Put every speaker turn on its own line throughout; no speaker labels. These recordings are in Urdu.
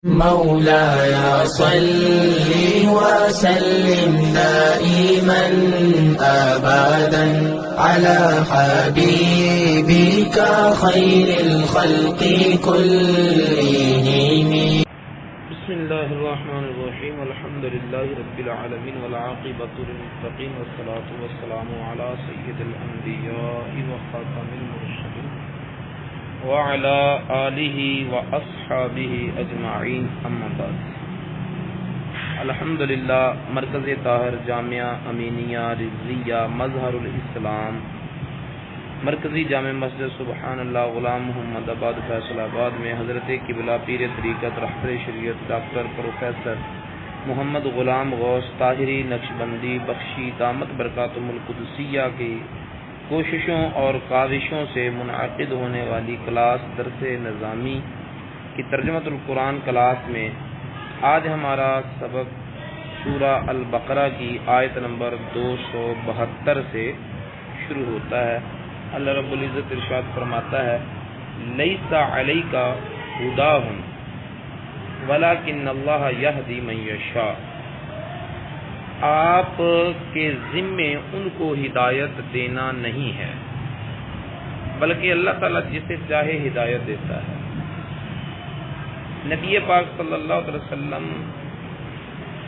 مولاي صل وسلم دائما أبدا على حبيبك خير الخلق كلهم.
بسم الله الرحمن الرحيم. الحمد لله رب العالمين والعاقبة للمتقين والصلاة والسلام على سيد الأنبياء وخاتم المرسلين وعلى آله وأصحابه أجمعين. أما بعد. الحمدللہ مرکز طاہر جامعہ امینیہ رضویہ مظہر الاسلام مرکزی جامع مسجد سبحان اللہ غلام محمد آباد فیصل آباد میں حضرت قبلہ پیر طریقت رہبر شریعت ڈاکٹر پروفیسر محمد غلام غوث طاہری نقشبندی بخشی دامت برکاتہم القدسیہ کی کوششوں اور کاوشوں سے منعقد ہونے والی کلاس درس نظامی کی ترجمۃ القرآن کلاس میں آج ہمارا سبق سورہ البقرہ کی آیت نمبر 272 سے شروع ہوتا ہے. اللہ رب العزت ارشاد فرماتا ہے لیس علیک ھداھم ولکن اللہ یہدی من یشاء. آپ کے ذمے ان کو ہدایت دینا نہیں ہے بلکہ اللہ تعالیٰ جسے چاہے ہدایت دیتا ہے. نبی پاک صلی اللہ علیہ وسلم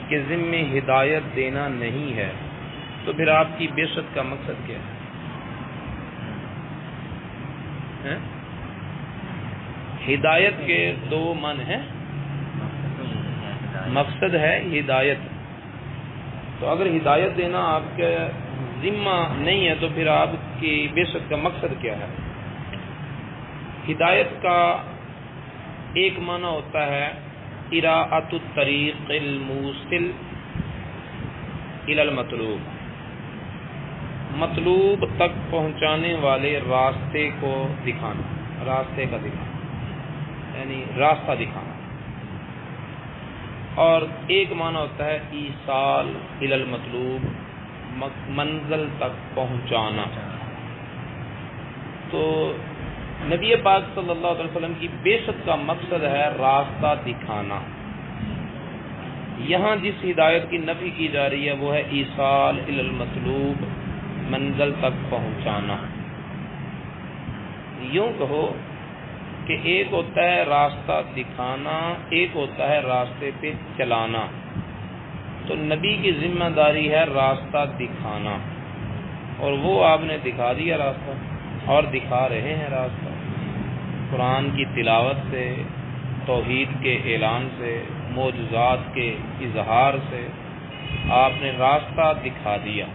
کے ذمے ہدایت دینا نہیں ہے تو پھر آپ کی بعثت کا مقصد کیا ہے؟ ہدایت کے دو معنی ہیں. مقصد ہے ہدایت، تو اگر ہدایت دینا آپ کا ذمہ نہیں ہے تو پھر آپ کی بعثت کا مقصد کیا ہے؟ ہدایت کا ایک معنی ہوتا ہے اراءۃ الطریق الموصل الی المطلوب، مطلوب تک پہنچانے والے راستے کو دکھانا، راستے کا دکھانا یعنی راستہ دکھانا. اور ایک معنی ہوتا ہے ایصال الی المطلوب، منزل تک پہنچانا. تو نبی پاک صلی اللہ علیہ وسلم کی بعثت کا مقصد ہے راستہ دکھانا. یہاں جس ہدایت کی نفی کی جا رہی ہے وہ ہے ایصال الی المطلوب، منزل تک پہنچانا. یوں کہو کہ ایک ہوتا ہے راستہ دکھانا، ایک ہوتا ہے راستے پہ چلانا. تو نبی کی ذمہ داری ہے راستہ دکھانا، اور وہ آپ نے دکھا دیا راستہ اور دکھا رہے ہیں راستہ. قرآن کی تلاوت سے، توحید کے اعلان سے، معجزات کے اظہار سے آپ نے راستہ دکھا دیا.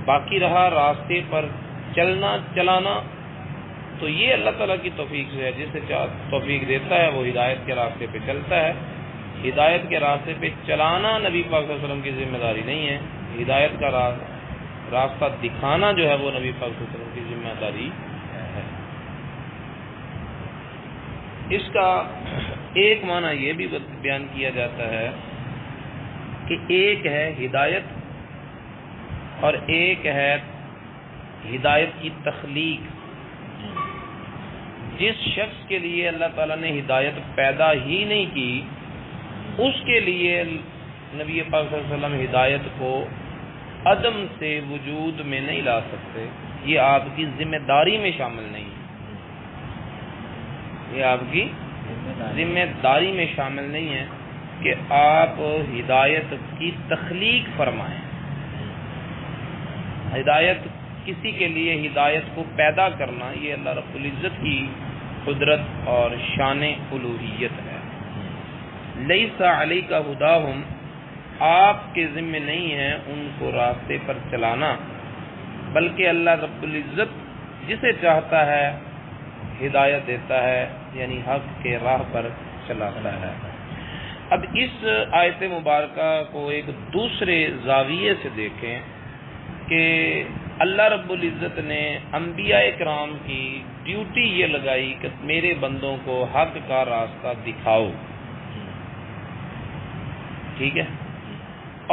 باقی رہا راستے پر چلنا چلانا، تو یہ اللہ تعالیٰ کی توفیق سے ہے. جسے توفیق دیتا ہے وہ ہدایت کے راستے پہ چلتا ہے. ہدایت کے راستے پہ چلانا نبی پاک صلی اللہ علیہ وسلم کی ذمہ داری نہیں ہے. ہدایت کا راستہ دکھانا جو ہے وہ نبی پاک صلی اللہ علیہ وسلم کی ذمہ داری ہے. اس کا ایک معنی یہ بھی بیان کیا جاتا ہے کہ ایک ہے ہدایت اور ایک ہے ہدایت کی تخلیق. جس شخص کے لیے اللہ تعالیٰ نے ہدایت پیدا ہی نہیں کی اس کے لیے نبی پاک صلی اللہ علیہ وسلم ہدایت کو عدم سے وجود میں نہیں لا سکتے. یہ آپ کی ذمہ داری میں شامل نہیں ہے. یہ آپ کی ذمہ داری میں شامل نہیں ہے کہ آپ ہدایت کی تخلیق فرمائیں. ہدایت کسی کے لیے ہدایت کو پیدا کرنا یہ اللہ رب العزت کی قدرت اور شان الوہیت ہے. لیس علیک ھداھم، آپ کے ذمہ نہیں ہے ان کو راستے پر چلانا، بلکہ اللہ رب العزت جسے چاہتا ہے ہدایت دیتا ہے، یعنی حق کے راہ پر چلاتا ہے. اب اس آیت مبارکہ کو ایک دوسرے زاویے سے دیکھیں کہ اللہ رب العزت نے انبیاء کرام کی ڈیوٹی یہ لگائی کہ میرے بندوں کو حق کا راستہ دکھاؤ. ٹھیک ہے،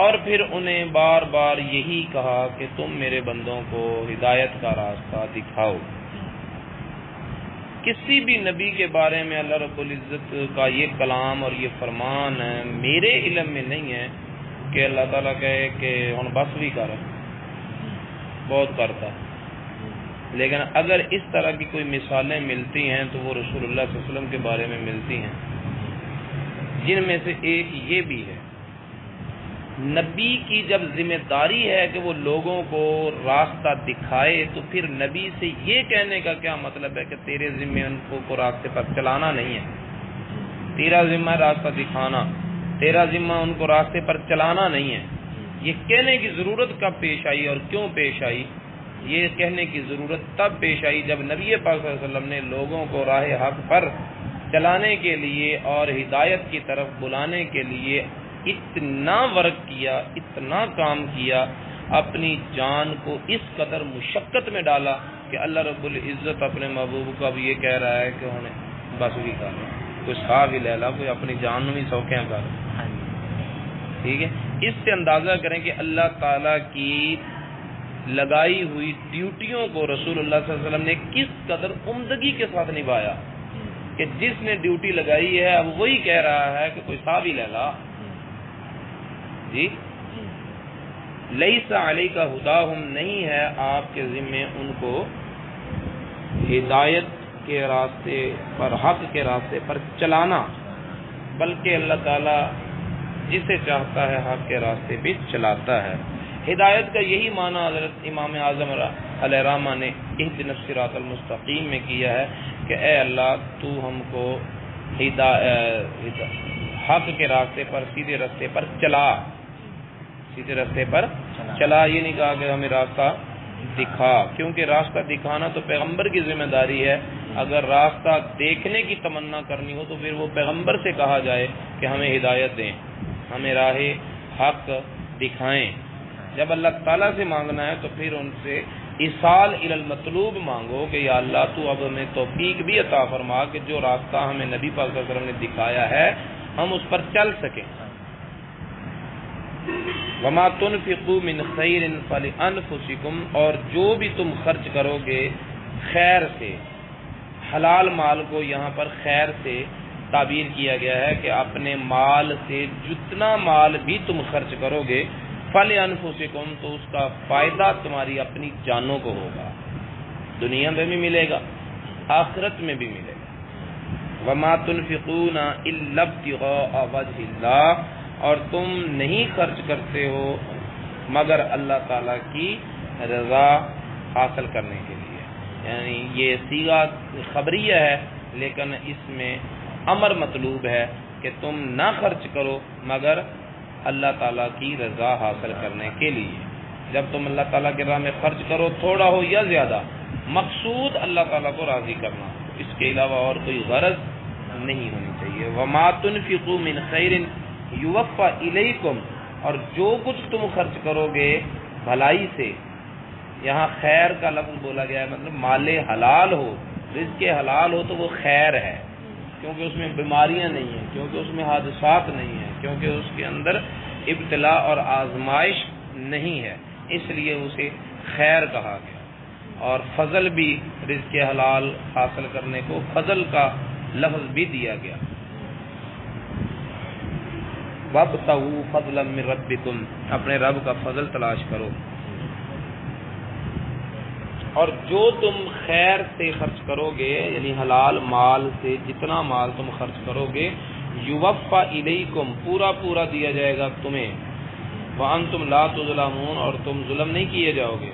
اور پھر انہیں بار بار یہی کہا کہ تم میرے بندوں کو ہدایت کا راستہ دکھاؤ. کسی بھی نبی کے بارے میں اللہ رب العزت کا یہ کلام اور یہ فرمان ہے میرے علم میں نہیں ہے کہ اللہ تعالیٰ کہے کہ ہن بس بھی کر، بہت کرتا ہے۔ لیکن اگر اس طرح کی کوئی مثالیں ملتی ہیں تو وہ رسول اللہ صلی اللہ علیہ وسلم کے بارے میں ملتی ہیں، جن میں سے ایک یہ بھی ہے، نبی کی جب ذمہ داری ہے کہ وہ لوگوں کو راستہ دکھائے تو پھر نبی سے یہ کہنے کا کیا مطلب ہے کہ تیرے ذمہ ان کو راستے پر چلانا نہیں ہے، تیرا ذمہ راستہ دکھانا، تیرا ذمہ ان کو راستے پر چلانا نہیں ہے۔ یہ کہنے کی ضرورت کب پیش آئی اور کیوں پیش آئی؟ یہ کہنے کی ضرورت تب پیش آئی جب نبی پاک صلی اللہ علیہ وسلم نے لوگوں کو راہ حق پر چلانے کے لیے اور ہدایت کی طرف بلانے کے لیے اتنا ورک کیا، اتنا کام کیا، اپنی جان کو اس قدر مشقت میں ڈالا کہ اللہ رب العزت اپنے محبوب کو اب یہ کہہ رہا ہے کہ انہیں بس بھی کر کوئی سا بھی لے لا، کوئی اپنی جان بھی سوکھیں کر۔ ٹھیک ہے، اس سے اندازہ کریں کہ اللہ تعالیٰ کی لگائی ہوئی ڈیوٹیوں کو رسول اللہ صلی اللہ علیہ وسلم نے کس قدر عمدگی کے ساتھ نبھایا کہ جس نے ڈیوٹی لگائی ہے اب وہی کہہ رہا ہے کہ کوئی سا بھی لے لا۔ جی لیس علیک ہداہم، نہیں ہے آپ کے ذمے ان کو ہدایت کے راستے پر، حق کے راستے پر چلانا، بلکہ اللہ تعالیٰ جسے چاہتا ہے حق کے راستے پہ چلاتا ہے۔ ہدایت کا یہی معنی حضرت امام اعظم علیہ الرحمہ نے اہدنا الصراط المستقیم میں کیا ہے کہ اے اللہ تو ہم کو حق کے راستے پر، سیدھے راستے پر چلا، سیدھے راستے پر چلا۔ یہ نہیں کہا کہ ہمیں راستہ دکھا، کیونکہ راستہ دکھانا تو پیغمبر کی ذمہ داری ہے۔ اگر راستہ دیکھنے کی تمنا کرنی ہو تو پھر وہ پیغمبر سے کہا جائے کہ ہمیں ہدایت دیں، ہمیں راہ حق دکھائیں۔ جب اللہ تعالیٰ سے مانگنا ہے تو پھر ان سے ایصال الی المطلوب مانگو کہ یا اللہ تو اب ہمیں توفیق بھی عطا فرما کہ جو راستہ ہمیں نبی پاک صلی اللہ علیہ وسلم نے دکھایا ہے ہم اس پر چل سکیں۔ وما تنفقوا من خیر فلانفسکم، اور جو بھی تم خرچ کرو گے خیر سے، حلال مال کو یہاں پر خیر سے تعبیر کیا گیا ہے کہ اپنے مال سے جتنا مال بھی تم خرچ کرو گے فلانفسکم، تو اس کا فائدہ تمہاری اپنی جانوں کو ہوگا، دنیا میں بھی ملے گا، آخرت میں بھی ملے گا۔ وما تنفقون الا ابتغاء وجہ اللہ، اور تم نہیں خرچ کرتے ہو مگر اللہ تعالیٰ کی رضا حاصل کرنے کے لیے، یعنی یہ صیغہ خبریہ ہے لیکن اس میں امر مطلوب ہے کہ تم نہ خرچ کرو مگر اللہ تعالیٰ کی رضا حاصل کرنے کے لیے۔ جب تم اللہ تعالیٰ کی راہ میں خرچ کرو، تھوڑا ہو یا زیادہ، مقصود اللہ تعالیٰ کو راضی کرنا، اس کے علاوہ اور کوئی غرض نہیں ہونی چاہیے۔ وما تنفقوا من خیر یوفى الیکم، اور جو کچھ تم خرچ کرو گے بھلائی سے، یہاں خیر کا لفظ بولا گیا ہے، مطلب مال حلال ہو، رزق حلال ہو تو وہ خیر ہے، کیونکہ اس میں بیماریاں نہیں ہیں، کیونکہ اس میں حادثات نہیں ہیں، کیونکہ اس کے اندر ابتلاء اور آزمائش نہیں ہے، اس لیے اسے خیر کہا گیا۔ اور فضل بھی رزق حلال حاصل کرنے کو فضل کا لفظ بھی دیا گیا۔ وَابْتَغُوا فَضْلًا مِّن رَبِّكُمْ، اپنے رب کا فضل تلاش کرو، اور جو تم خیر سے خرچ کرو گے یعنی حلال مال سے جتنا مال تم خرچ کرو گے، یوفى الیکم، پورا پورا دیا جائے گا تمہیں، وانتم لا تظلمون، اور تم ظلم نہیں کیے جاؤ گے۔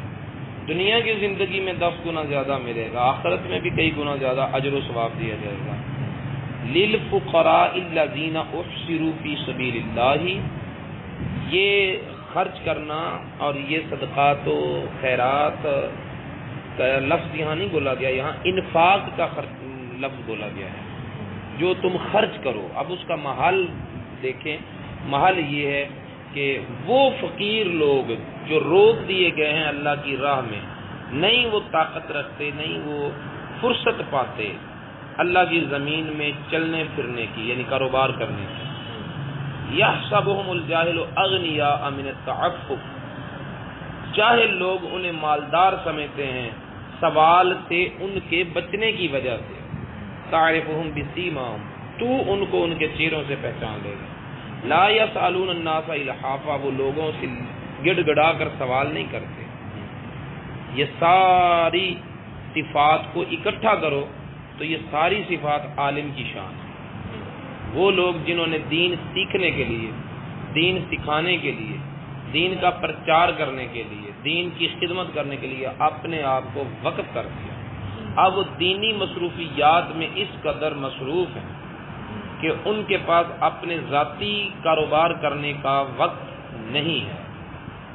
دنیا کی زندگی میں 10 گنا زیادہ ملے گا، آخرت میں بھی کئی گنا زیادہ اجر و ثواب دیا جائے گا۔ للفقراء الذین احصروا فی سبیل اللہ، یہ خرچ کرنا اور یہ صدقات و خیرات کا لفظ یہاں نہیں بولا گیا، یہاں انفاق کا لفظ بولا گیا ہے، جو تم خرچ کرو۔ اب اس کا محل دیکھیں، محل یہ ہے کہ وہ فقیر لوگ جو روک دیے گئے ہیں اللہ کی راہ میں، نہیں وہ طاقت رکھتے، نہیں وہ فرصت پاتے اللہ کی زمین میں چلنے پھرنے کی یعنی کاروبار کرنے کی۔ یحسبهم الجاہل اغنیاء من التعفف، جاہل لوگ انہیں مالدار سمجھتے ہیں سوال سے ان کے بچنے کی وجہ سے، تعرفهم بسیماہم، تو ان کو ان کے چہروں سے پہچان لے گا۔ لا یسألون الناس الحافا، وہ لوگوں سے گڑ گڑا کر سوال نہیں کرتے۔ یہ ساری صفات کو اکٹھا کرو تو یہ ساری صفات عالم کی شان ہے۔ وہ لوگ جنہوں نے دین سیکھنے کے لیے، دین سکھانے کے لیے، دین کا پرچار کرنے کے لیے، دین کی خدمت کرنے کے لیے اپنے آپ کو وقف کر دیا، اب وہ دینی مصروفیات میں اس قدر مصروف ہیں کہ ان کے پاس اپنے ذاتی کاروبار کرنے کا وقت نہیں ہے،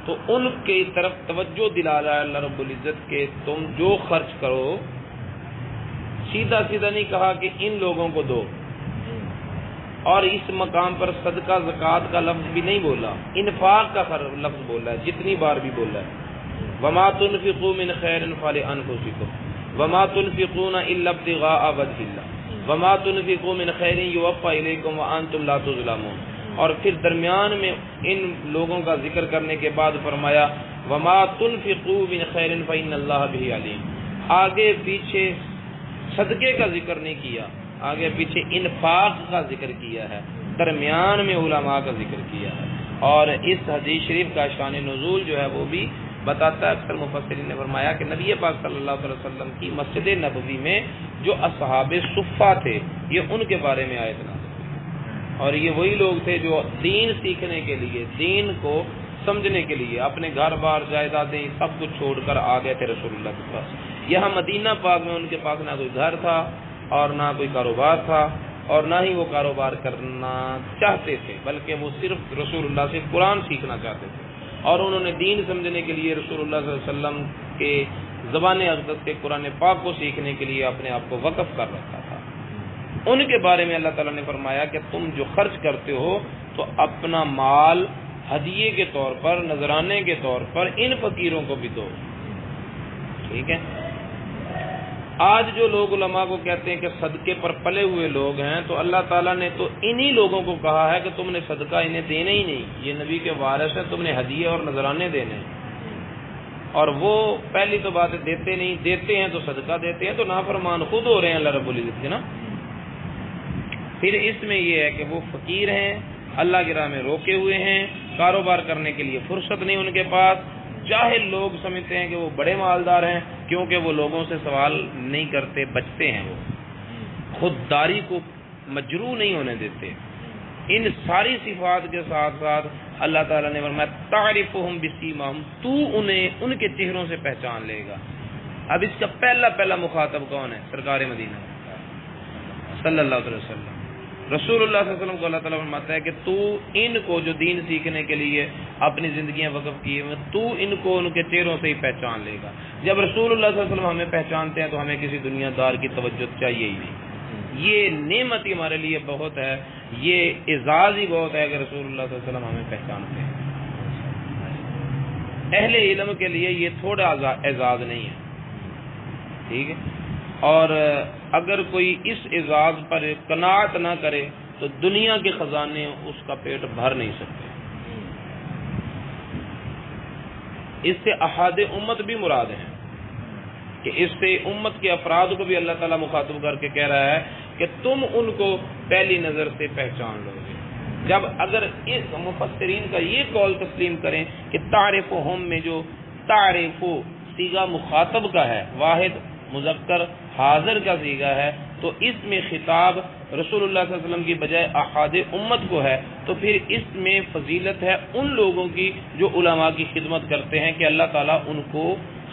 تو ان کی طرف توجہ دلا رہا ہے اللہ رب العزت کہ تم جو خرچ کرو، سیدھا سیدھا نہیں کہا کہ ان لوگوں کو دو، اور اس مقام پر صدقہ زکوٰۃ کا لفظ بھی نہیں بولا، انفاق کا لفظ بولا ہے، جتنی بار بھی بولا ہے۔ وما تنفقوا من خیر فلانفسکم وما تنفقون الا ابتغاء وجہ اللہ وما تنفقوا من خیر یوفى الیکم وانتم لا تظلمون، اور پھر درمیان میں ان لوگوں کا ذکر کرنے کے بعد فرمایا وما تنفقوا من خیر فإن اللہ بہ علیم، آگے پیچھے صدقے کا ذکر نہیں کیا، آگے پیچھے انفاق کا ذکر کیا ہے، درمیان میں علماء کا ذکر کیا ہے۔ اور اس حدیث شریف کا شان نزول جو ہے وہ بھی بتاتا ہے، اکثر مفسرین نے فرمایا کہ نبی پاک صلی اللہ علیہ وسلم کی مسجد نبوی میں جو اصحاب صفہ تھے، یہ ان کے بارے میں آیت نازل ہوئی، اور یہ وہی لوگ تھے جو دین سیکھنے کے لیے، دین کو سمجھنے کے لیے اپنے گھر بار جائیدادیں سب کچھ چھوڑ کر آ گئے تھے رسول اللہ کے پاس۔ یہاں مدینہ پاک میں ان کے پاس نہ کوئی گھر تھا اور نہ کوئی کاروبار تھا، اور نہ ہی وہ کاروبار کرنا چاہتے تھے، بلکہ وہ صرف رسول اللہ سے قرآن سیکھنا چاہتے تھے، اور انہوں نے دین سمجھنے کے لیے رسول اللہ صلی اللہ علیہ وسلم کے زبان اقدس سے قرآن پاک کو سیکھنے کے لیے اپنے آپ کو وقف کر رکھا تھا۔ ان کے بارے میں اللہ تعالیٰ نے فرمایا کہ تم جو خرچ کرتے ہو تو اپنا مال ہدیے کے طور پر، نذرانے کے طور پر ان فقیروں کو بھی دو، ٹھیک ہے۔ آج جو لوگ علماء کو کہتے ہیں کہ صدقے پر پلے ہوئے لوگ ہیں، تو اللہ تعالیٰ نے تو انہی لوگوں کو کہا ہے کہ تم نے صدقہ انہیں دینا ہی نہیں، یہ نبی کے وارث ہیں، تم نے ہدیے اور نذرانے دینے ہیں، اور وہ پہلی تو بات ہے دیتے نہیں، دیتے ہیں تو صدقہ دیتے ہیں تو نافرمان خود ہو رہے ہیں اللہ رب العزت کے نا۔ پھر اس میں یہ ہے کہ وہ فقیر ہیں، اللہ کی راہ میں روکے ہوئے ہیں، کاروبار کرنے کے لیے فرصت نہیں ان کے پاس، جاہل لوگ سمجھتے ہیں کہ وہ بڑے مالدار ہیں کیونکہ وہ لوگوں سے سوال نہیں کرتے، بچتے ہیں، وہ خودداری کو مجروح نہیں ہونے دیتے۔ ان ساری صفات کے ساتھ ساتھ اللہ تعالیٰ نے فرمایا تعرفہم بسیماہم، تو انہیں ان کے چہروں سے پہچان لے گا۔ اب اس کا پہلا مخاطب کون ہے؟ سرکار مدینہ صلی اللہ علیہ وسلم۔ رسول اللہ صلی اللہ علیہ وسلم کو اللہ تعالیٰ فرماتا ہے کہ تو ان کو جو دین سیکھنے کے لیے اپنی زندگیاں وقف کی ہیں، تو ان کو ان کے چہروں سے ہی پہچان لے گا۔ جب رسول اللہ صلی اللہ علیہ وسلم ہمیں پہچانتے ہیں تو ہمیں کسی دنیا دار کی توجہ چاہیے ہی نہیں۔ یہ نعمت ہی ہمارے لیے بہت ہے، یہ اعزاز ہی بہت ہے کہ رسول اللہ صلی اللہ علیہ وسلم ہمیں پہچانتے ہیں۔ اہل علم کے لیے یہ تھوڑا اعزاز نہیں ہے، ٹھیک ہے، اور اگر کوئی اس اعزاز پر قناعت نہ کرے تو دنیا کے خزانے اس کا پیٹ بھر نہیں سکتے۔ اس سے احاد امت بھی مراد ہیں کہ اس سے امت کے افراد کو بھی اللہ تعالیٰ مخاطب کر کے کہہ رہا ہے کہ تم ان کو پہلی نظر سے پہچان لو گے۔ جب اگر اس مفسرین کا یہ قول تسلیم کریں کہ تعرفہم میں جو تعرف صیغہ مخاطب کا ہے، واحد مذکر حاضر کا صیغہ ہے، تو اس میں خطاب رسول اللہ صلی اللہ علیہ وسلم کی بجائے احاد امت کو ہے، تو پھر اس میں فضیلت ہے ان لوگوں کی جو علماء کی خدمت کرتے ہیں کہ اللہ تعالیٰ ان کو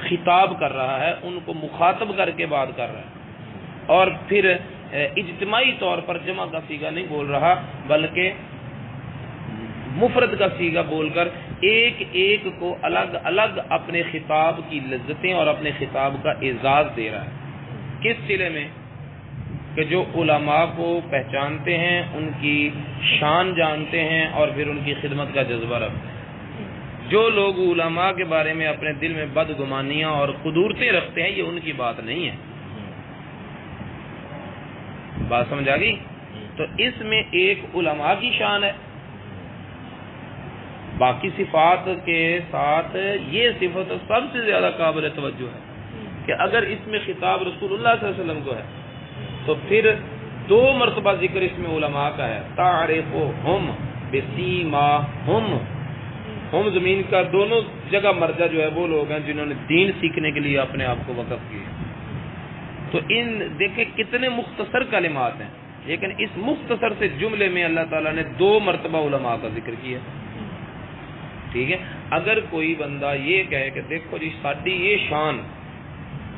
خطاب کر رہا ہے، ان کو مخاطب کر کے بات کر رہا ہے، اور پھر اجتماعی طور پر جمع کا صیغہ نہیں بول رہا بلکہ مفرد کا صیغہ بول کر ایک ایک کو الگ الگ اپنے خطاب کی لذتیں اور اپنے خطاب کا اعزاز دے رہا ہے۔ کس سلے میں؟ کہ جو علماء کو پہچانتے ہیں، ان کی شان جانتے ہیں اور پھر ان کی خدمت کا جذبہ رکھتے ہیں۔ جو لوگ علماء کے بارے میں اپنے دل میں بدگمانیاں اور قدورتیں رکھتے ہیں، یہ ان کی بات نہیں ہے۔ بات سمجھ آ گئی؟ تو اس میں ایک علماء کی شان ہے، باقی صفات کے ساتھ یہ صفت سب سے زیادہ قابل توجہ ہے کہ اگر اس میں خطاب رسول اللہ صلی اللہ علیہ وسلم کو ہے تو پھر 2 مرتبہ ذکر اس میں علماء کا ہے، تعرفہم بسیماہم، ہم زمین کا دونوں جگہ مرجع جو ہے وہ لوگ ہیں جنہوں نے دین سیکھنے کے لیے اپنے آپ کو وقف کیے. تو ان دیکھیں کتنے مختصر کلمات ہیں، لیکن اس مختصر سے جملے میں اللہ تعالیٰ نے 2 مرتبہ علماء کا ذکر کیا. ٹھیک ہے، اگر کوئی بندہ یہ کہے کہ دیکھو جی ساڈی یہ شان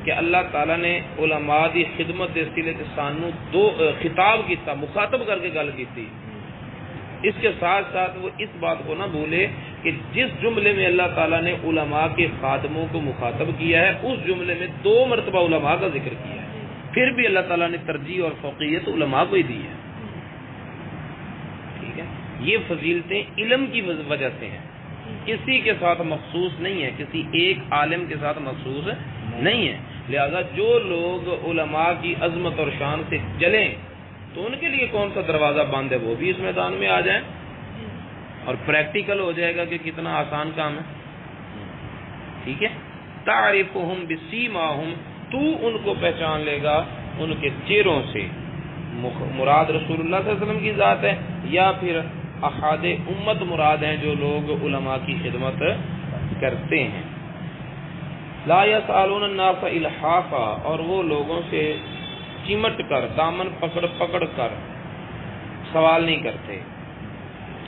کہ اللہ تعالیٰ نے علماء دی خدمت دے سلے تے سانو 2 خطاب کیتا، مخاطب کر کے گل کیتی، اس کے ساتھ ساتھ وہ اس بات کو نہ بھولے کہ جس جملے میں اللہ تعالیٰ نے علماء کے خادموں کو مخاطب کیا ہے اس جملے میں 2 مرتبہ علماء کا ذکر کیا ہے، پھر بھی اللہ تعالیٰ نے ترجیح اور فوقیت علماء کو ہی دی ہے. ٹھیک ہے، یہ فضیلتیں علم کی وجہ سے ہیں، کسی کے ساتھ مخصوص نہیں ہے، کسی ایک عالم کے ساتھ مخصوص نہیں ہے. لہذا جو لوگ علماء کی عظمت اور شان سے جلیں تو ان کے لیے کون سا دروازہ بند ہے، وہ بھی اس میدان میں آ جائیں اور پریکٹیکل ہو جائے گا کہ کتنا آسان کام ہے. ٹھیک ہے، تعرفہم بسیماہم، تو ان کو پہچان لے گا ان کے چہروں سے. مراد رسول اللہ صلی اللہ علیہ وسلم کی ذات ہے یا پھر احاد امت مراد ہیں جو لوگ علماء کی خدمت کرتے ہیں. لا یسألون الناس الحافا، اور وہ لوگوں سے چمٹ کر دامن پکڑ کر سوال نہیں کرتے،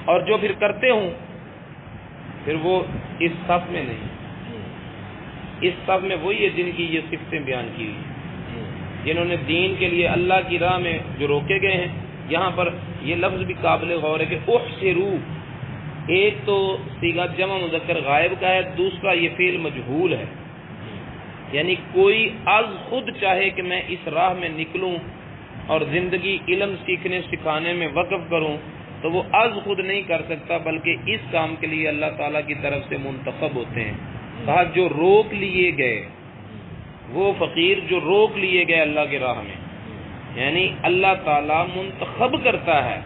اور جو پھر کرتے ہوں پھر وہ اس صف میں نہیں. اس صف میں وہی ہے جن کی یہ صفتیں بیان کی ہوئی، جنہوں نے دین کے لیے اللہ کی راہ میں جو روکے گئے ہیں. یہاں پر یہ لفظ بھی قابل غور ہے کہ احصروا، ایک تو صیغہ جمع مذکر غائب کا ہے، دوسرا یہ فعل مجہول ہے، یعنی کوئی از خود چاہے کہ میں اس راہ میں نکلوں اور زندگی علم سیکھنے سکھانے میں وقف کروں تو وہ از خود نہیں کر سکتا، بلکہ اس کام کے لیے اللہ تعالیٰ کی طرف سے منتخب ہوتے ہیں. کہا جو روک لیے گئے، وہ فقیر جو روک لیے گئے اللہ کی راہ میں، یعنی اللہ تعالیٰ منتخب کرتا ہے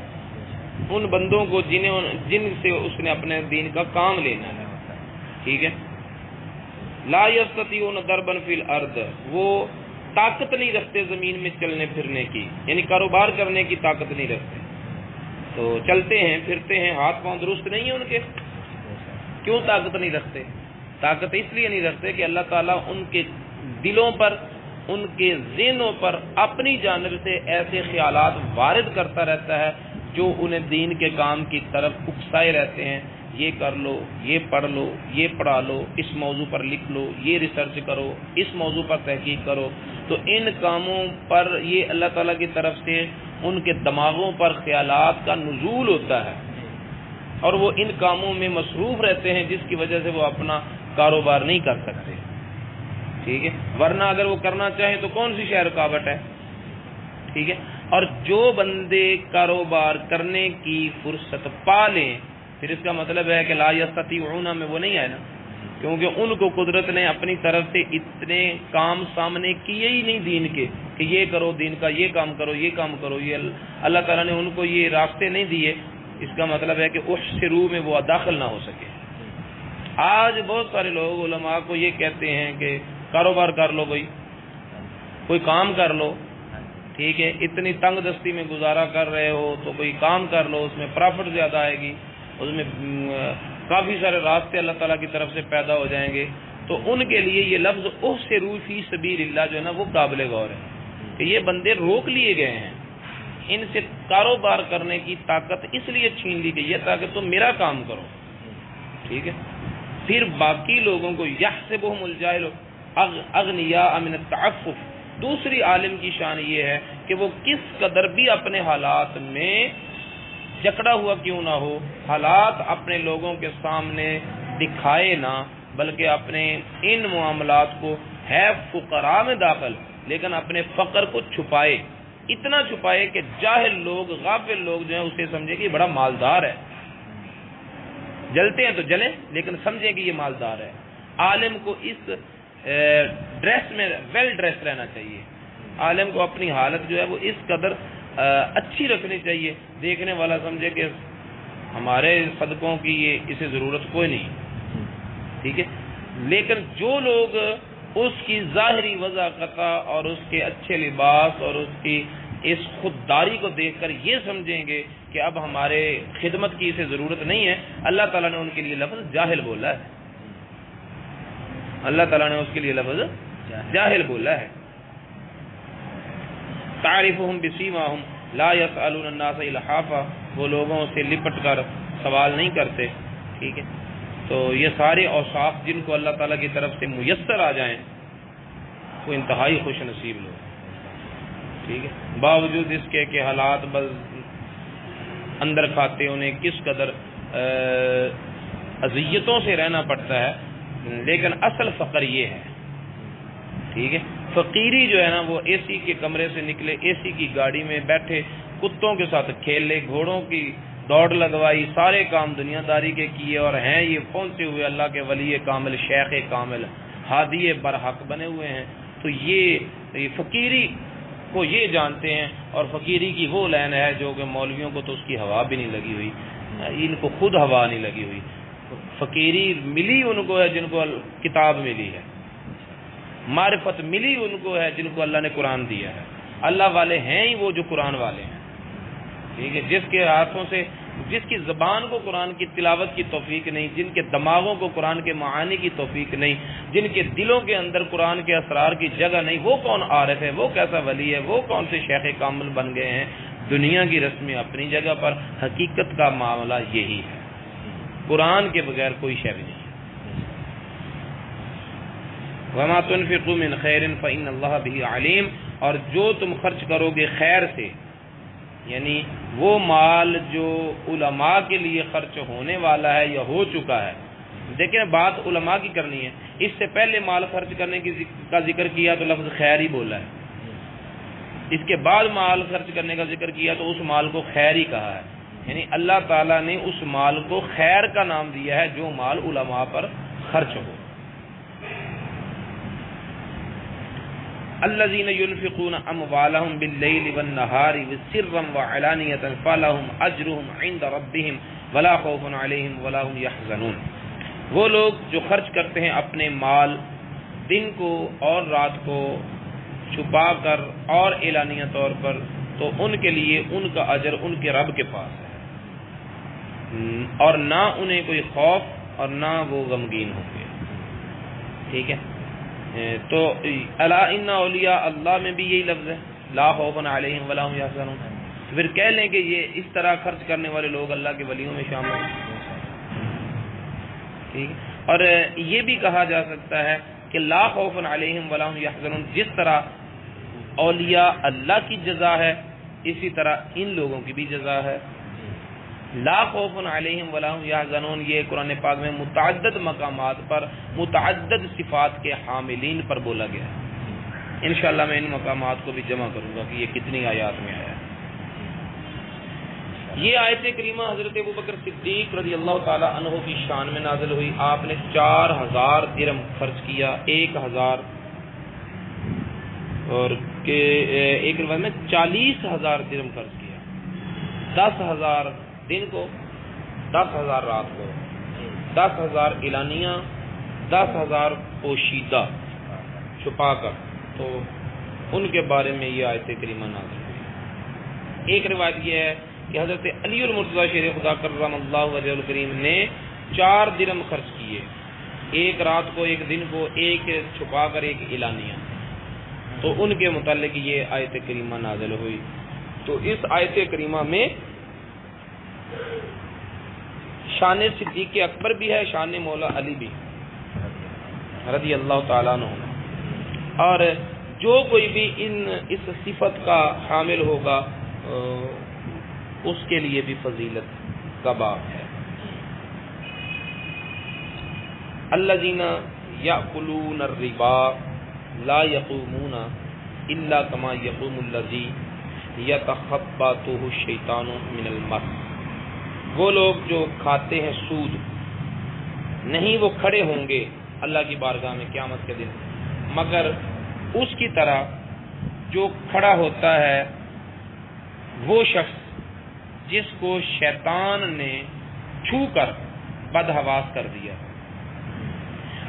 ان بندوں کو جن سے اس نے اپنے دین کا کام لینا ہے. ٹھیک ہے، لا یستطیعون ضربا فی الارض، وہ طاقت نہیں رکھتے زمین میں چلنے پھرنے کی، یعنی کاروبار کرنے کی طاقت نہیں رکھتے. تو چلتے ہیں پھرتے ہیں، ہاتھ پاؤں درست نہیں ہیں ان کے. کیوں طاقت نہیں رکھتے؟ طاقت اس لیے نہیں رکھتے کہ اللہ تعالیٰ ان کے دلوں پر، ان کے ذہنوں پر اپنی جانب سے ایسے خیالات وارد کرتا رہتا ہے جو انہیں دین کے کام کی طرف اکسائے رہتے ہیں. یہ کر لو، یہ پڑھ لو، یہ پڑھا لو، اس موضوع پر لکھ لو، یہ ریسرچ کرو، اس موضوع پر تحقیق کرو. تو ان کاموں پر یہ اللہ تعالیٰ کی طرف سے ان کے دماغوں پر خیالات کا نزول ہوتا ہے اور وہ ان کاموں میں مصروف رہتے ہیں، جس کی وجہ سے وہ اپنا کاروبار نہیں کر سکتے. ٹھیک ہے، ورنہ اگر وہ کرنا چاہیں تو کون سی شے رکاوٹ ہے. ٹھیک ہے، اور جو بندے کاروبار کرنے کی فرصت پا لیں، پھر اس کا مطلب ہے کہ لا یستطیعون میں وہ نہیں ہے نا، کیونکہ ان کو قدرت نے اپنی طرف سے اتنے کام سامنے کیے ہی نہیں دین کے کہ یہ کرو دین کا، یہ کام کرو، یہ کام کرو. یہ اللہ تعالیٰ نے ان کو یہ راستے نہیں دیے. اس کا مطلب ہے کہ احصروا میں وہ داخل نہ ہو سکے. آج بہت سارے لوگ علماء کو یہ کہتے ہیں کہ کاروبار کر لو، کوئی کام کر لو. ٹھیک ہے، اتنی تنگ دستی میں گزارا کر رہے ہو تو کوئی کام کر لو، اس میں پرافٹ زیادہ آئے گی، اس میں کافی سارے راستے اللہ تعالیٰ کی طرف سے پیدا ہو جائیں گے. تو ان کے لیے یہ لفظ احصروا فی سبیل اللہ جو ہے نا وہ قابل غور ہے کہ یہ بندے روک لیے گئے ہیں، ان سے کاروبار کرنے کی طاقت اس لیے چھین لی گئی ہے تاکہ تم میرا کام کرو. ٹھیک ہے، پھر باقی لوگوں کو یحسبہم الجاہل اغنیاء من التعفف. دوسری عالم کی شان یہ ہے کہ وہ کس قدر بھی اپنے حالات میں جکڑا ہوا کیوں نہ ہو، حالات اپنے لوگوں کے سامنے دکھائے نہ، بلکہ اپنے ان معاملات کو ہے فقراء میں داخل لیکن اپنے فقر کو چھپائے، اتنا چھپائے کہ جاہل لوگ، غافل لوگ جو ہیں اسے سمجھے کہ یہ بڑا مالدار ہے. جلتے ہیں تو جلیں لیکن سمجھیں کہ یہ مالدار ہے. عالم کو اس ڈریس میں ویل ڈریس رہنا چاہیے. عالم کو اپنی حالت جو ہے وہ اس قدر اچھی رکھنی چاہیے، دیکھنے والا سمجھے کہ ہمارے صدقوں کی یہ اسے ضرورت کوئی نہیں. ٹھیک ہے، لیکن جو لوگ اس کی ظاہری وضاحت اور اس کے اچھے لباس اور اس کی اس خودداری کو دیکھ کر یہ سمجھیں گے کہ اب ہمارے خدمت کی اسے ضرورت نہیں ہے، اللہ تعالیٰ نے ان کے لیے لفظ جاہل بولا ہے، اللہ تعالیٰ نے اس کے لیے لفظ جاہل بولا ہے۔ تعرفهم بسیماہم لا یسألون الناس الحافا، وہ لوگوں سے لپٹ کر سوال نہیں کرتے، ٹھیک ہے۔ تو یہ سارے اوصاف جن کو اللہ تعالیٰ کی طرف سے میسر آ جائیں وہ انتہائی خوش نصیب لوگ، ٹھیک ہے، باوجود اس کے کہ حالات بس اندر کھاتے انہیں کس قدر اذیتوں سے رہنا پڑتا ہے، لیکن اصل فقر یہ ہے، ٹھیک ہے۔ فقیری جو ہے نا وہ اے سی کے کمرے سے نکلے، اے سی کی گاڑی میں بیٹھے، کتوں کے ساتھ کھیلے، گھوڑوں کی دوڑ لگوائی، سارے کام دنیا داری کے کیے، اور ہیں یہ پہنچے ہوئے اللہ کے ولی کامل، شیخ کامل، ہادی برحق بنے ہوئے ہیں۔ تو یہ فقیری کو یہ جانتے ہیں، اور فقیری کی وہ لین ہے جو کہ مولویوں کو تو اس کی ہوا بھی نہیں لگی ہوئی، ان کو خود ہوا نہیں لگی ہوئی۔ فقیری ملی ان کو ہے جن کو کتاب ملی ہے، معرفت ملی ان کو ہے جن کو اللہ نے قرآن دیا ہے۔ اللہ والے ہیں ہی وہ جو قرآن والے ہیں، ٹھیک ہے، جس کے ہاتھوں سے، جس کی زبان کو قرآن کی تلاوت کی توفیق نہیں، جن کے دماغوں کو قرآن کے معانی کی توفیق نہیں، جن کے دلوں کے اندر قرآن کے اسرار کی جگہ نہیں، وہ کون عارف ہے، وہ کیسا ولی ہے، وہ کون سے شیخ کامل بن گئے ہیں۔ دنیا کی رسمیں اپنی جگہ پر، حقیقت کا معاملہ یہی ہے، قرآن کے بغیر کوئی شے بھی نہیں۔ وَمَا تُنْفِقُوا مِنْ خَيْرٍ فَإِنَّ اللَّهَ بِهِ عَلِيمٌ، اور جو تم خرچ کرو گے خیر سے، یعنی وہ مال جو علماء کے لیے خرچ ہونے والا ہے یا ہو چکا ہے، دیکھیں بات علماء کی کرنی ہے، اس سے پہلے مال خرچ کرنے کا ذکر کیا تو لفظ خیر ہی بولا ہے، اس کے بعد مال خرچ کرنے کا ذکر کیا تو اس مال کو خیر ہی کہا ہے، یعنی اللہ تعالیٰ نے اس مال کو خیر کا نام دیا ہے جو مال علماء پر خرچ ہو۔ الذين ينفقون اموالهم بالليل والنهار سرا وعلانية فلهم اجرهم عند ربهم ولا خوف عليهم ولا هم يحزنون، وہ لوگ جو خرچ کرتے ہیں اپنے مال دن کو اور رات کو چھپا کر اور اعلانیہ طور پر، تو ان کے لیے ان کا اجر ان کے رب کے پاس ہے، اور نہ انہیں کوئی خوف اور نہ وہ غمگین ہوں گے، ٹھیک ہے۔ تو الا ان اولیاء اللہ میں بھی یہی لفظ ہے، لا خوف علیہم ولا هم یحزنون، پھر کہہ لیں کہ یہ اس طرح خرچ کرنے والے لوگ اللہ کے ولیوں میں شامل ہیں، ٹھیک ہے۔ اور یہ بھی کہا جا سکتا ہے کہ لا خوف علیہم ولا هم یحزنون، جس طرح اولیاء اللہ کی جزا ہے اسی طرح ان لوگوں کی بھی جزا ہے۔ لا خوف علیہم ولا هم یحزنون یہ قرآن پاک میں متعدد مقامات پر متعدد صفات کے حاملین پر بولا گیا ہے، انشاءاللہ میں ان مقامات کو بھی جمع کروں گا کہ یہ کتنی آیات میں آیا ہے۔ یہ آیت کریمہ حضرت ابوبکر صدیق رضی اللہ تعالی عنہ کی شان میں نازل ہوئی، آپ نے 4000 درہم خرچ کیا، 1000 اور کہ ایک روایت میں 40000 درہم خرچ کیا، 10000 دن کو، 10000 رات کو، 10000 اعلانیہ، 10000 پوشیدہ چھپا کر، تو ان کے بارے میں یہ آیت کریمہ نازل ہوئی۔ ایک روایت یہ ہے کہ حضرت علی المرتضیٰ شیر خدا کرم اللہ وجہ الکریم نے 4 درہم خرچ کیے، ایک رات کو، ایک دن کو، ایک چھپا کر، ایک اعلانیہ، تو ان کے متعلق یہ آیت کریمہ نازل ہوئی۔ تو اس آیت کریمہ میں شان صدیق اکبر بھی ہے، شان مولا علی بھی رضی اللہ تعالیٰ عنہ، اور جو کوئی بھی اس صفت کا حامل ہوگا اس کے لیے بھی فضیلت کا باب ہے۔ الذین یأکلون الربا لا یقومون الا کما یقوم الذی یتخبطہ الشیطان من المس، وہ لوگ جو کھاتے ہیں سود، نہیں وہ کھڑے ہوں گے اللہ کی بارگاہ میں قیامت کے دن مگر اس کی طرح جو کھڑا ہوتا ہے وہ شخص جس کو شیطان نے چھو کر بدحواس کر دیا۔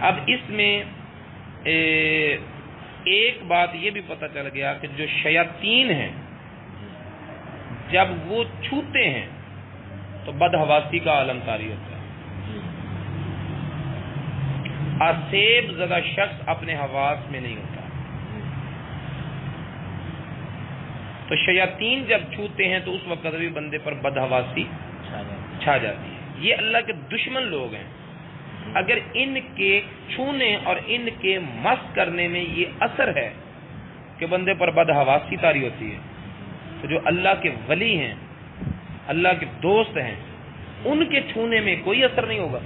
اب اس میں ایک بات یہ بھی پتہ چل گیا کہ جو شیاطین ہیں جب وہ چھوتے ہیں تو بدحواسی کا عالم طاری ہوتا ہے. آسیب زدہ شخص اپنے حواس میں نہیں ہوتا. تو شیاطین جب چھوتے ہیں تو اس وقت بھی بندے پر بدحواسی چھا جاتی ہے. یہ اللہ کے دشمن لوگ ہیں. اگر ان کے چھونے اور ان کے مس کرنے میں یہ اثر ہے کہ بندے پر بدحواسی طاری ہوتی ہے، تو جو اللہ کے ولی ہیں، اللہ کے دوست ہیں، ان کے چھونے میں کوئی اثر نہیں ہوگا.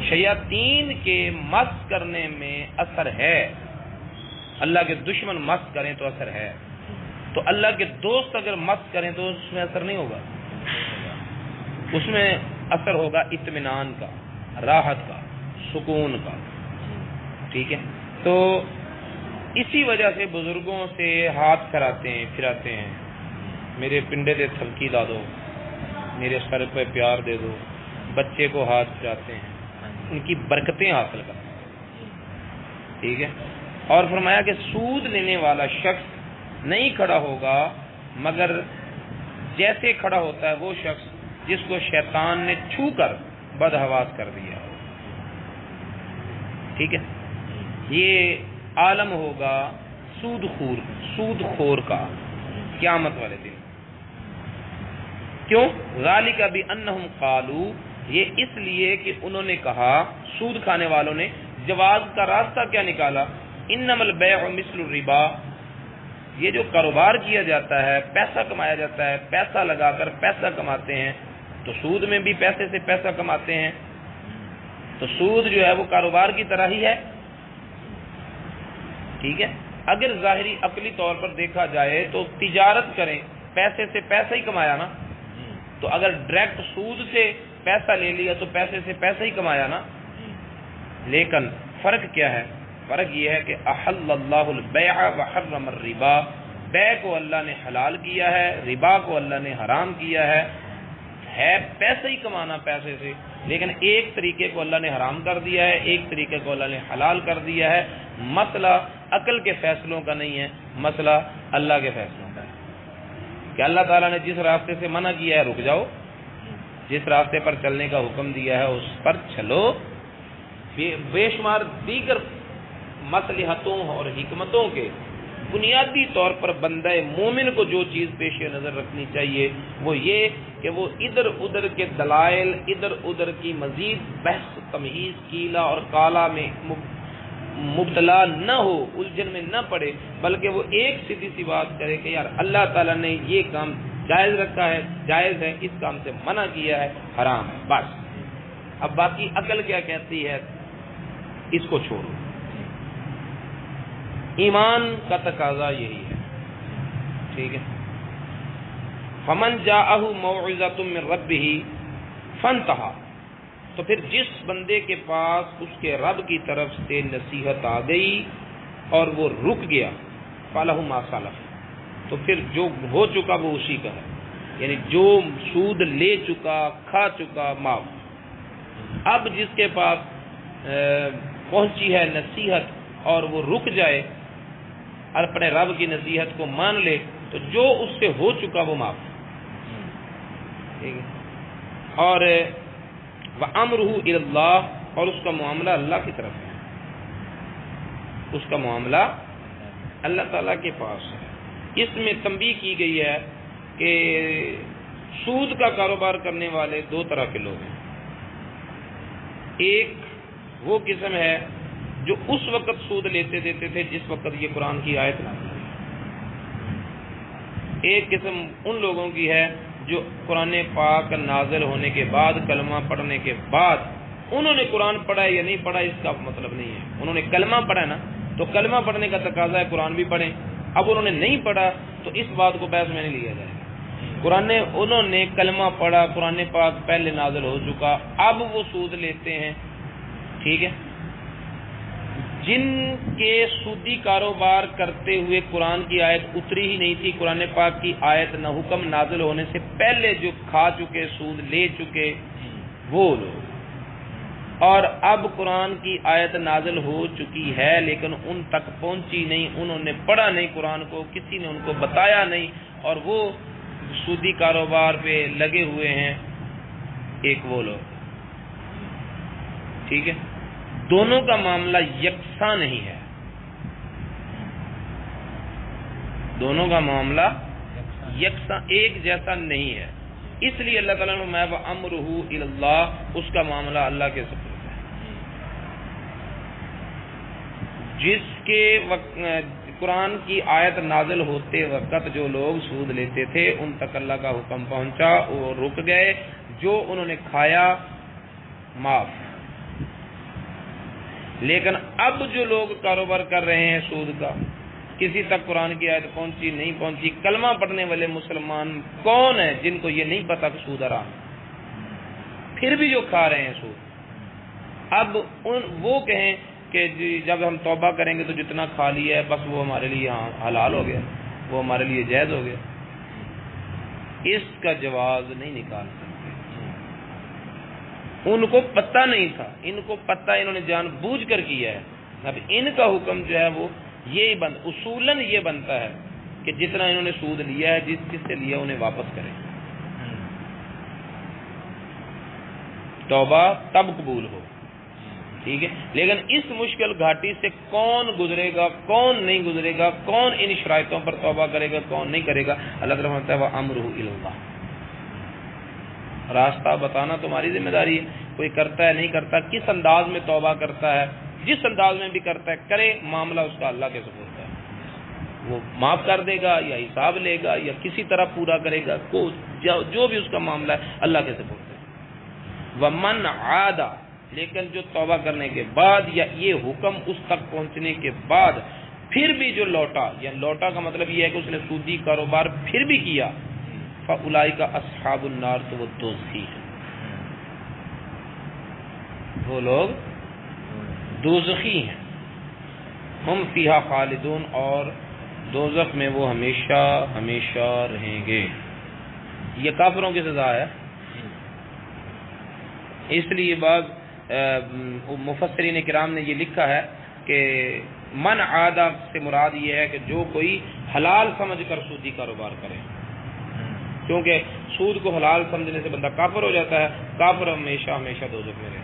شیاطین کے مس کرنے میں اثر ہے، اللہ کے دشمن مس کریں تو اثر ہے. تو اللہ کے دوست اگر مس کریں تو اس میں اثر نہیں ہوگا. اس میں اثر ہوگا اطمینان کا، راحت کا، سکون کا. ٹھیک ہے. تو اسی وجہ سے بزرگوں سے ہاتھ پھراتے ہیں، میرے پنڈے دے تھلکی لا دو، میرے سر پہ پیار دے دو. بچے کو ہاتھ پھراتے ہیں، ان کی برکتیں حاصل کرتے ہیں. ٹھیک ہے. اور فرمایا کہ سود لینے والا شخص نہیں کھڑا ہوگا مگر جیسے کھڑا ہوتا ہے وہ شخص جس کو شیطان نے چھو کر بدحواس کر دیا. ٹھیک ہے. یہ عالم ہوگا سود خور کا قیامت والے دن. کیوں؟ ذالک بانہم قالوا، یہ اس لیے کہ انہوں نے کہا، سود کھانے والوں نے جواز کا راستہ کیا نکالا، انما البیع مثل الربا، یہ جو کاروبار کیا جاتا ہے، پیسہ کمایا جاتا ہے، پیسہ لگا کر پیسہ کماتے ہیں، تو سود میں بھی پیسے سے پیسہ کماتے ہیں. تو سود جو ہے وہ کاروبار کی طرح ہی ہے. ٹھیک ہے. اگر ظاہری عقلی طور پر دیکھا جائے تو تجارت کریں، پیسے سے پیسہ ہی کمایا نا. تو اگر ڈائریکٹ سود سے پیسہ لے لیا تو پیسے سے پیسہ ہی کمایا نا. لیکن فرق کیا ہے؟ فرق یہ ہے کہ احل اللہ البیع وحرم الربا، بیع کو اللہ نے حلال کیا ہے، ربا کو اللہ نے حرام کیا ہے. پیسہ ہی کمانا پیسے سے، لیکن ایک طریقے کو اللہ نے حرام کر دیا ہے، ایک طریقے کو اللہ نے حلال کر دیا ہے. مسئلہ عقل کے فیصلوں کا نہیں ہے، مسئلہ اللہ کے فیصلوں کا ہے. کہ اللہ تعالیٰ نے جس راستے سے منع کیا ہے رک جاؤ، جس راستے پر چلنے کا حکم دیا ہے اس پر چلو. بے شمار دیگر مصلحتوں اور حکمتوں کے بنیادی طور پر بندہ مومن کو جو چیز پیش نظر رکھنی چاہیے وہ یہ کہ وہ ادھر ادھر کے دلائل، ادھر ادھر کی مزید بحث، تمہیز، کیلا اور کالا میں مبتلا نہ ہو، الجھن میں نہ پڑے، بلکہ وہ ایک سیدھی سی بات کرے کہ یار اللہ تعالیٰ نے یہ کام جائز رکھا ہے، جائز ہے، اس کام سے منع کیا ہے، حرام ہے، بس. اب باقی عقل کیا کہتی ہے اس کو چھوڑو. ایمان کا تقاضا یہی ہے. ٹھیک ہے. فمن جاءہ موعظۃ من ربہ فانتہا، تو پھر جس بندے کے پاس اس کے رب کی طرف سے نصیحت آ گئی اور وہ رک گیا، فلہ ما سلف، تو پھر جو ہو چکا وہ اسی کا ہے. یعنی جو سود لے چکا، کھا چکا، معاف. اب جس کے پاس پہنچی ہے نصیحت اور وہ رک جائے اور اپنے رب کی نصیحت کو مان لے تو جو اس سے ہو چکا وہ معاف. ٹھیک ہے. اور وَأَمْرُهُ إِلَى اللَّهِ، اور اس کا معاملہ اللہ کی طرف ہے، اس کا معاملہ اللہ تعالیٰ کے پاس ہے. اس میں تنبیہ کی گئی ہے کہ سود کا کاروبار کرنے والے دو طرح کے لوگ ہیں. ایک وہ قسم ہے جو اس وقت سود لیتے دیتے تھے جس وقت یہ قرآن کی آیت نازل ہوئی. ایک قسم ان لوگوں کی ہے جو قرآن پاک نازل ہونے کے بعد، کلمہ پڑھنے کے بعد، انہوں نے قرآن پڑھا یا نہیں پڑھا اس کا مطلب نہیں ہے. انہوں نے کلمہ پڑھا نا، تو کلمہ پڑھنے کا تقاضا ہے قرآن بھی پڑھیں. اب انہوں نے نہیں پڑھا تو اس بات کو بحث میں نہیں لیا جائے گا. انہوں نے کلمہ پڑھا، قرآن پاک پہلے نازل ہو چکا، اب وہ سود لیتے ہیں. ٹھیک ہے. جن کے سودی کاروبار کرتے ہوئے قرآن کی آیت اتری ہی نہیں تھی، قرآن پاک کی آیت نہ حکم نازل ہونے سے پہلے جو کھا چکے، سود لے چکے وہ لوگ، اور اب قرآن کی آیت نازل ہو چکی ہے لیکن ان تک پہنچی نہیں، انہوں نے پڑھا نہیں قرآن کو، کسی نے ان کو بتایا نہیں، اور وہ سودی کاروبار پہ لگے ہوئے ہیں ایک وہ لوگ. ٹھیک ہے، دونوں کا معاملہ یکساں نہیں ہے، دونوں کا معاملہ یکساں ایک جیسا نہیں ہے. اس لیے اللہ تعالیٰ نے فرمایا وَأَمْرُهُ إِلَى اللَّهِ، اس کا معاملہ اللہ کے سپرد ہے. جس کے قرآن کی آیت نازل ہوتے وقت جو لوگ سود لیتے تھے ان تک اللہ کا حکم پہنچا، وہ رک گئے، جو انہوں نے کھایا معاف. لیکن اب جو لوگ کاروبار کر رہے ہیں سود کا، کسی تک قرآن کی آیت پہنچی نہیں پہنچی. کلمہ پڑھنے والے مسلمان کون ہیں جن کو یہ نہیں پتا کہ سود حرام، پھر بھی جو کھا رہے ہیں سود. اب وہ کہیں کہ جب ہم توبہ کریں گے تو جتنا کھا لیا ہے بس وہ ہمارے لیے حلال ہو گیا، وہ ہمارے لیے جائز ہو گیا. اس کا جواز نہیں نکال سکتے. ان کو پتہ نہیں تھا، ان کو پتہ، انہوں نے جان بوجھ کر کیا ہے. اب ان کا حکم جو ہے وہ یہ اصولاً یہ بنتا ہے کہ جتنا انہوں نے سود لیا ہے، جس سے لیا انہیں واپس کریں. توبہ تب قبول ہو. ٹھیک ہے، لیکن اس مشکل گھاٹی سے کون گزرے گا، کون نہیں گزرے گا، کون ان شرائطوں پر توبہ کرے گا، کون نہیں کرے گا، اللہ تعالیٰ فرماتا ہے وَأَمْرُهُ إِلَى اللَّهِ. راستہ بتانا تمہاری ذمہ داری ہے. کوئی کرتا ہے نہیں کرتا، کس انداز میں توبہ کرتا ہے، جس انداز میں بھی کرتا ہے کرے، معاملہ اس کا اللہ کے سپرد ہے. وہ معاف کر دے گا یا حساب لے گا یا کسی طرح پورا کرے گا، جو بھی اس کا معاملہ ہے اللہ کے سپرد ہے. وَمَنْ عَادَ، لیکن جو توبہ کرنے کے بعد یا یہ حکم اس تک پہنچنے کے بعد پھر بھی جو لوٹا، یا لوٹا کا مطلب یہ ہے کہ اس نے سودی کاروبار پھر بھی کیا، فَأُولَئِكَ أَصْحَابُ النَّارِ، تو وہ دوزخی ہیں. وہ لوگ دوزخی ہیں. ہم فیہا خالدون، اور دوزخ میں وہ ہمیشہ ہمیشہ رہیں گے. یہ کافروں کی سزا ہے. اس لیے بعض مفسرین کرام نے یہ لکھا ہے کہ من عادہ سے مراد یہ ہے کہ جو کوئی حلال سمجھ کر سودی کاروبار کرے، کیونکہ سود کو حلال سمجھنے سے بندہ کافر ہو جاتا ہے. کافر ہمیشہ ہمیشہ دوزخ میں رہے.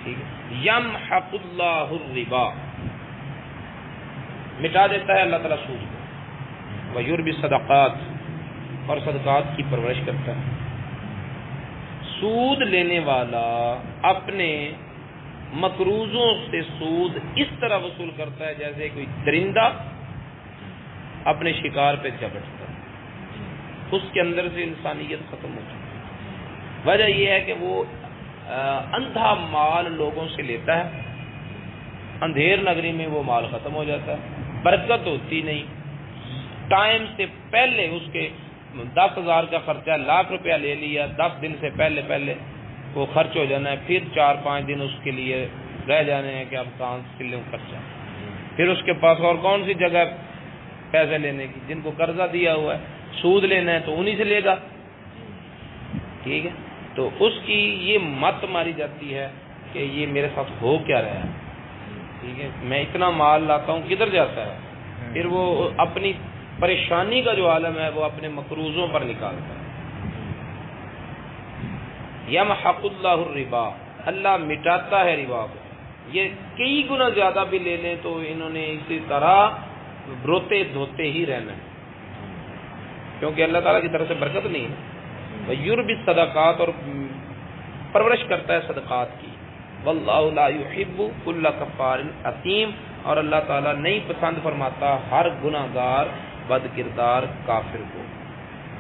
ٹھیک ہے، یمحق اللہ الربا، مٹا دیتا ہے اللہ تعالیٰ سود کو، ویربی الصدقات، اور صدقات کی پرورش کرتا ہے. سود لینے والا اپنے مقروضوں سے سود اس طرح وصول کرتا ہے جیسے کوئی درندہ اپنے شکار پہ جھپٹتا ہے. اس کے اندر سے انسانیت ختم ہو چکی ہے. وجہ یہ ہے کہ وہ اندھا مال لوگوں سے لیتا ہے، اندھیر نگری میں وہ مال ختم ہو جاتا ہے، برکت ہوتی نہیں. ٹائم سے پہلے اس کے 10,000 کا خرچہ 1,00,000 روپیہ لے لیا، 10 دن سے پہلے وہ خرچ ہو جانا ہے. پھر 4-5 دن اس کے لیے رہ جانے ہیں کہ اب کہاں سے لوں خرچہ. پھر اس کے پاس اور کون سی جگہ پیسے لینے کی، جن کو قرضہ دیا ہوا ہے سود لینا ہے تو انہی سے لے گا. ٹھیک ہے، تو اس کی یہ مت ماری جاتی ہے کہ یہ میرے ساتھ ہو کیا رہا ہے. ٹھیک ہے، میں اتنا مال لاتا ہوں کدھر جاتا ہے. پھر وہ اپنی پریشانی کا جو عالم ہے وہ اپنے مقروضوں پر نکالتا ہے. یمحق اللہ الربا، اللہ مٹاتا ہے ربا کو. یہ کئی گنا زیادہ بھی لے لیں تو انہوں نے اسی طرح روتے دھوتے ہی رہنا ہے، کیونکہ اللہ تعالیٰ کی طرف سے برکت نہیں ہے. یربی صدقات، اور پرورش کرتا ہے صدقات کی. واللہ لا یحب کل کفار اثیم، اور اللہ تعالیٰ نہیں پسند فرماتا ہر گناہ گار بد کردار کافر کو.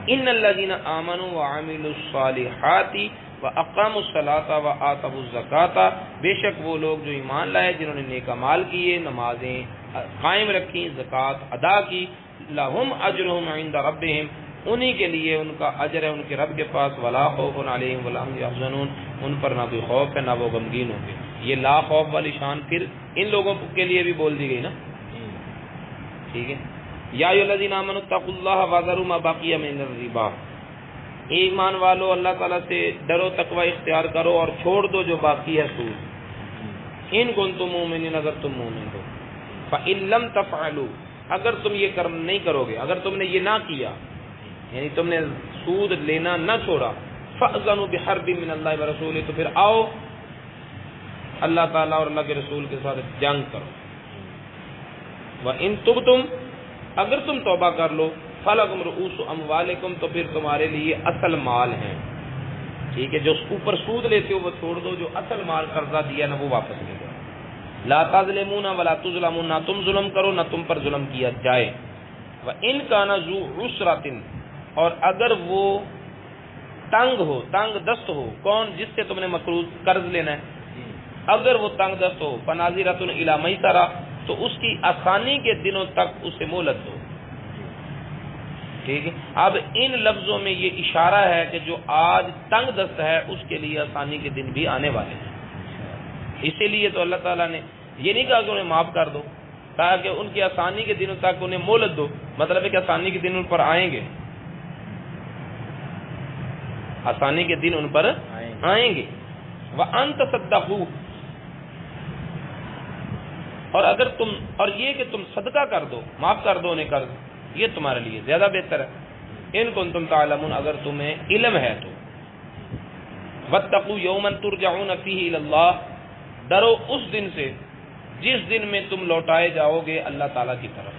ان الذین آمنوا وعملوا الصالحات واقاموا الصلاۃ وآتوا الزکاۃ، بے شک وہ لوگ جو ایمان لائے، جنہوں نے نیک اعمال کیے، نمازیں قائم رکھی، زکوٰۃ ادا کی، لہم اجرہم عند ربہم، انہی کے لیے ان کا اجر ہے ان کے رب کے پاس. ولا خوف علیہم ولا هم يحزنون، ان پر نہ کوئی خوف ہے نہ وہ غمگین ہوں گے. یہ لا خوف والی شان پھر ان لوگوں کے لیے بھی بول دی گئی نا. ٹھیک ہے، یا ایھا الذین آمنوا اتقوا اللہ وذروا ما بقی من الربا، ایمان والو اللہ تعالیٰ سے ڈرو، تقوی اختیار کرو اور چھوڑ دو جو باقی ہے سود۔ ان کنتم مومنین، اگر تم مومن ہو۔ فإن لم تفعلوا، اگر تم یہ کرم نہیں کرو گے، اگر تم نے یہ نہ کیا، یعنی تم نے سود لینا نہ چھوڑا، فأذنوا بحرب من اللہ ورسولہ، تو پھر آؤ اللہ تعالیٰ اور اللہ کے رسول کے ساتھ جنگ کرو۔ وإن تبتم، اگر تم توبہ کر لو، فلکم رؤوس اموالکم، تو پھر تمہارے لیے اصل مال ہیں، ٹھیک ہے، جو اوپر سود لیتے ہو وہ چھوڑ دو، جو اصل مال قرضہ دیا نا وہ واپس لے دو۔ لا تظلمون ولا تظلمون، نہ تم ظلم کرو نہ تم پر ظلم کیا جائے۔ وإن کان ذو عسرۃ، اور اگر وہ تنگ ہو، تنگ دست ہو، کون؟ جس سے تم نے مقروض قرض لینا ہے، اگر وہ تنگ دست ہو، فناظرۃ الی میسرۃ، تو اس کی آسانی کے دنوں تک اسے مہلت دو، ٹھیک ہے۔ اب ان لفظوں میں یہ اشارہ ہے کہ جو آج تنگ دست ہے اس کے لیے آسانی کے دن بھی آنے والے ہیں، اسی لیے تو اللہ تعالیٰ نے یہ نہیں کہا کہ انہیں معاف کر دو، کہا کہ ان کی آسانی کے دنوں تک انہیں مہلت دو، مطلب ہے کہ آسانی کے دن ان پر آئیں گے، آسانی کے دن ان پر آئیں گے۔ وَأَن تَصَدَّقُوا، اور اگر تم، اور یہ کہ تم صدقہ کر دو، معاف کر دو انہیں قرض، یہ تمہارے لیے زیادہ بہتر ہے۔ ان کنتم تعلمون، اگر تمہیں علم ہے تو۔ واتقوا یوما ترجعون فیہ الی اللہ، ڈرو اس دن سے جس دن میں تم لوٹائے جاؤ گے اللہ تعالیٰ کی طرف۔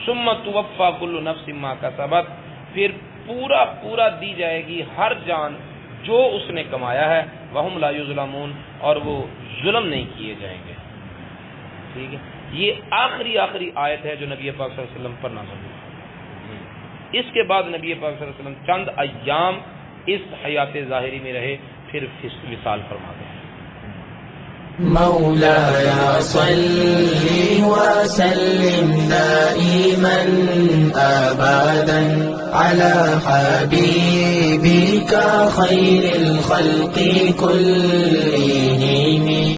ثم توفی کل نفس ما کسبت، پھر پورا دی جائے گی ہر جان جو اس نے کمایا ہے، وہم لا یظلمون، اور وہ ظلم نہیں کیے جائیں گے، ٹھیک ہے۔ یہ آخری آیت ہے جو نبی پاک صلی اللہ علیہ وسلم پر نازل ہوئی۔ اس کے بعد نبی پاک صلی اللہ علیہ وسلم چند ایام اس حیات ظاہری میں رہے، پھر وصال فرما گئے۔
مولاي صل وسلم دائما أبدا على حبيبك خير الخلق كلهم